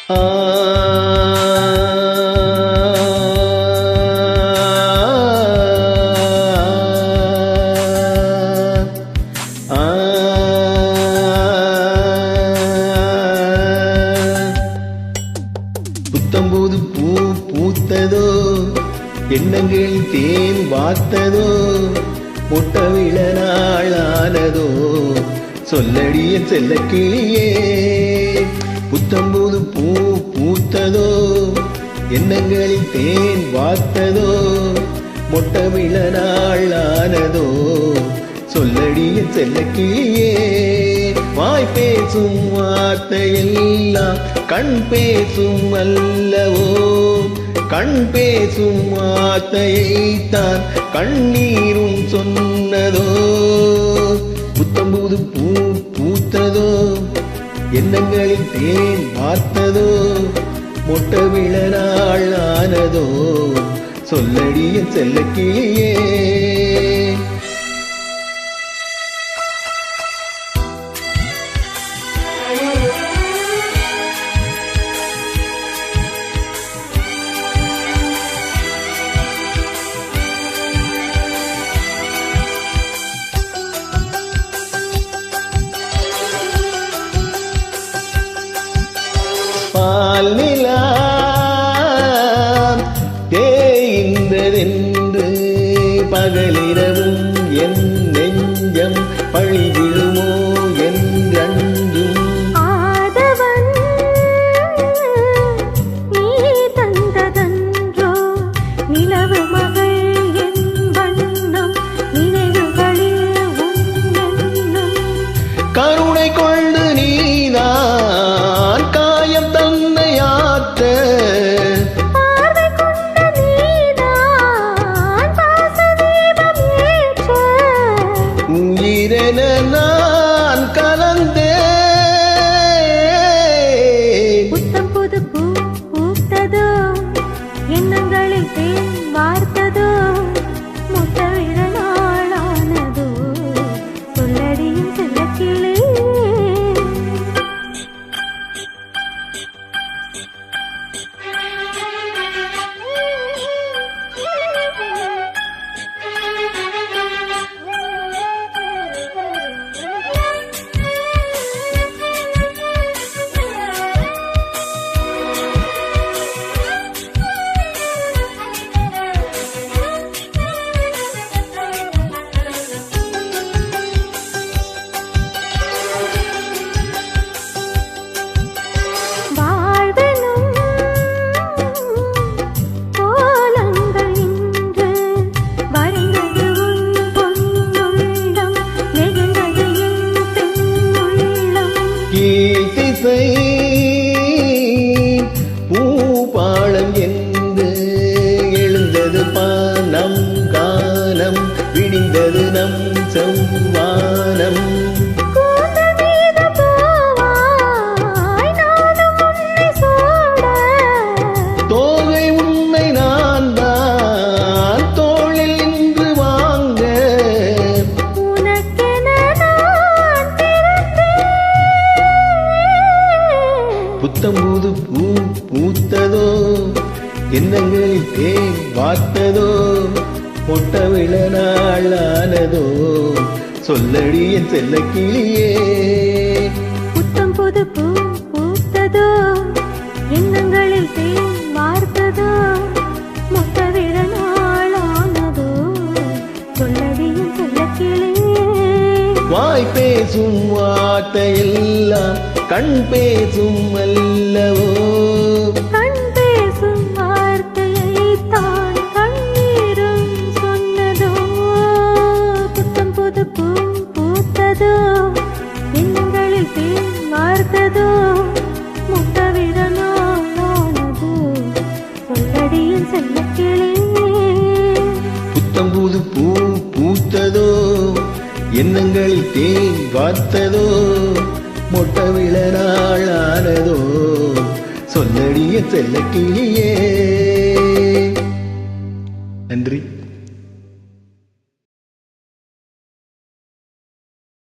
புத்தம்போது பூ பூத்ததோ, எண்ணங்களில் தேன் வார்த்ததோ, முட்டவிழ நாளானதோ, சொல்லடிய செல்ல கிளியே. புத்தம்போது பூ பூத்ததோ, எண்ணங்களில் தேன் வார்த்ததோ, முட்டவிழ நாளானதோ, சொல்லடிய செல்ல கிளியே. வாய் பேசும் வார்த்தையெல்லாம் கண் பேசும் அல்லவோ, கண் பேசும் வார்த்தையைத்தான் கண்ணீரும் சொன்னதோ. புத்தம்போது பூ பூத்ததோ, எண்ணங்களில் தேன் பார்த்ததோ, முட்டவிழ நாள் ஆனதோ, சொல்லடிய செல்ல கிளியே. பால் நிலா தேய்ந்ததென்று பகலிரவும் என் நெஞ்சம் பழிவிழுமோ என்றும் ஆதவன் நீ தந்ததன்றோ நிலவு மகள் என் வண்ணம் நினைவுகளில் உன்னென்னும் கருணை கொண்டு நீதான் காயம் தன்னையாற்ற பார்வை கொண்ட நீதான் பாசதீபம் ஏற்ற உயிரென நான் கலந்தேன். புத்தம் புது பூ பூத்ததோ, எண்ணங்களில் தேன் வார்த்ததோ, முட்டவிழ நாளானதோ, சொல்லடியும் செல்ல கிளி. கீழ்த்திசை பூபாளம் என்று எழுந்தது பானம் காலம், விடிந்தது நம் செவ்வானம். தோகை உன்னை நான் தான் தோளில் நின்று வாங்க, புத்தம்போது பூ பூத்ததோ, எண்ணங்களில் தேன் வார்த்ததோ, முட்டவிழ நாள் ஆனதோ, சொல்லடிய செல்ல கிளியே. புத்தம் புது பூ பூத்ததோ, எண்ணங்களில் தேன் வார்த்ததோ, முட்டவிழ நாளானதோ, சொல்லடியும் செல்ல கிளியே. வாய் பேசும் வார்த்தையெல்லாம் கண் பேசும் அல்லவோ, கண் பேசும் வார்த்தையைத்தான் கண்ணீரும் சொன்னதோ. புத்தம் புது பூ பூத்ததோ, எண்ணங்களில் தேன் வார்த்ததோ, முட்டவிழ நாளானதோ, சொல்லடியும் செல்ல கிளியே. புத்தம்போது பூ பூத்ததோ, எண்ணங்களில் தேன் வார்த்ததோ, முட்டவிழ நாள் ஆனதோ, சொல்லடிய செல்ல கிளியே.